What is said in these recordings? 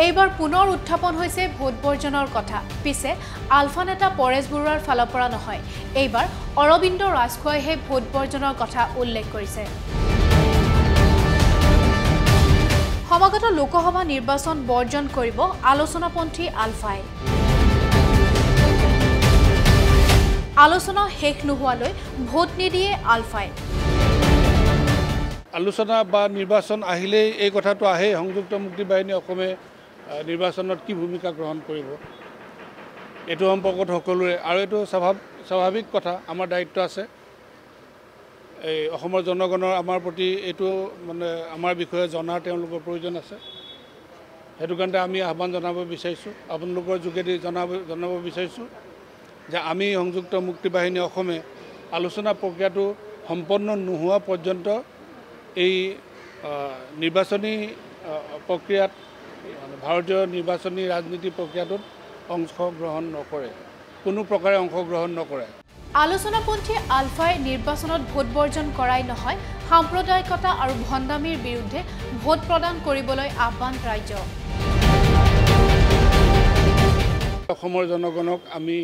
এইবাৰ পুনৰ উত্থাপন হৈছে ভোট বৰ্জনৰ কথা। পিছে আলফা নেতা পৰেশ বৰুৱাৰ ফালৰ পৰা নহয়, এইবাৰ অৰবিন্দ ৰাজখোৱাইহে ভোট বৰ্জনৰ কথা উল্লেখ কৰিছে। সমাগত লোকসভা নিৰ্বাচন বৰ্জন কৰিব আলোচনাপন্থী আলফাই। আলোচনা শেষ নোহোৱালৈ ভোট নিদিয়ে আলফাই। আলোচনা বা নিৰ্বাচন আহিলেই এই কথাটো আহে, সংযুক্ত মুক্তি বাহিনী অসমে নিৰ্বাচনত কি ভূমিকা গ্ৰহণ কৰিব, এইটো সম্পৰ্কত সকলোৰে আৰু এইটো স্বাভাৱিক কথা। আমাৰ দায়িত্ব আছে এই অসমৰ জনগণৰ আমাৰ প্ৰতি এইটো মানে আমাৰ বিষয়ে জনাৰ তেওঁলোকৰ প্ৰয়োজন আছে। সেইটো কাৰণে আমি আহ্বান জনাব বিচাৰিছোঁ, আপোনালোকৰ যোগেদি জনাব বিচাৰিছোঁ যে আমি সংযুক্ত মুক্তি বাহিনী অসমে আলোচনা প্ৰক্ৰিয়াটো সম্পন্ন নোহোৱা পৰ্যন্ত এই নিৰ্বাচনী প্ৰক্ৰিয়াত ভাৰতীয় নিৰ্বাচনী ৰাজনীতি প্ৰক্ৰিয়াটোত অংশগ্ৰহণ নকৰে, কোনো প্ৰকাৰে অংশগ্ৰহণ নকৰে। আলোচনাপন্থী আলফাই নিৰ্বাচনত ভোট বৰ্জন কৰাই নহয়, সাম্প্ৰদায়িকতা আৰু ভণ্ডামীৰ বিৰুদ্ধে ভোট প্ৰদান কৰিবলৈ আহ্বান ৰাজ্য। অসমৰ জনগণক আমি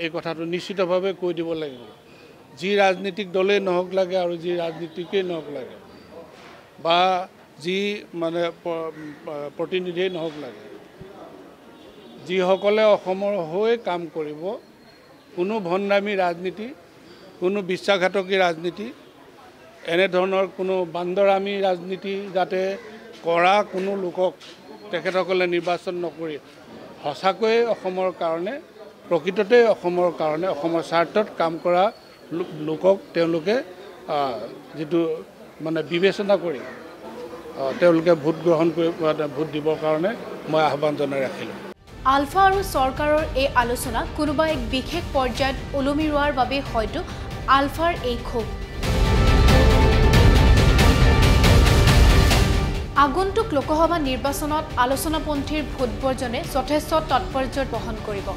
এই কথাটো নিশ্চিতভাৱে কৈ দিব লাগিব, যি ৰাজনীতিক দলেই নহওক লাগে আৰু যি ৰাজনীতিকেই নহওক লাগে বা যি মানে প্ৰতিনিধিয়েই নহওক লাগে, যিসকলে অসমৰ হৈ কাম কৰিব, কোনো ভণ্ডামী ৰাজনীতি, কোনো বিশ্বাসঘাতকী ৰাজনীতি, এনেধৰণৰ কোনো বান্দৰামী ৰাজনীতি যাতে কৰা কোনো লোকক তেখেতসকলে নিৰ্বাচন নকৰি সঁচাকৈয়ে অসমৰ কাৰণে, প্ৰকৃততে অসমৰ কাৰণে, অসমৰ স্বাৰ্থত কাম কৰা লোকক তেওঁলোকে যিটো মানে বিবেচনা কৰি তেওঁলোকে ভোট গ্ৰহণ কৰি ভোট দিবৰ কাৰণে মই আহ্বান জনাই ৰাখিলোঁ। আলফা আৰু চৰকাৰৰ এই আলোচনা কোনোবা এক বিশেষ পৰ্যায়ত ওলমি ৰোৱাৰ বাবে হয়তো আলফাৰ এই ক্ষোভ। আগন্তুক লোকসভা নিৰ্বাচনত আলোচনাপন্থীৰ ভোট বৰ্জনে যথেষ্ট তাৎপৰ্য বহন কৰিব।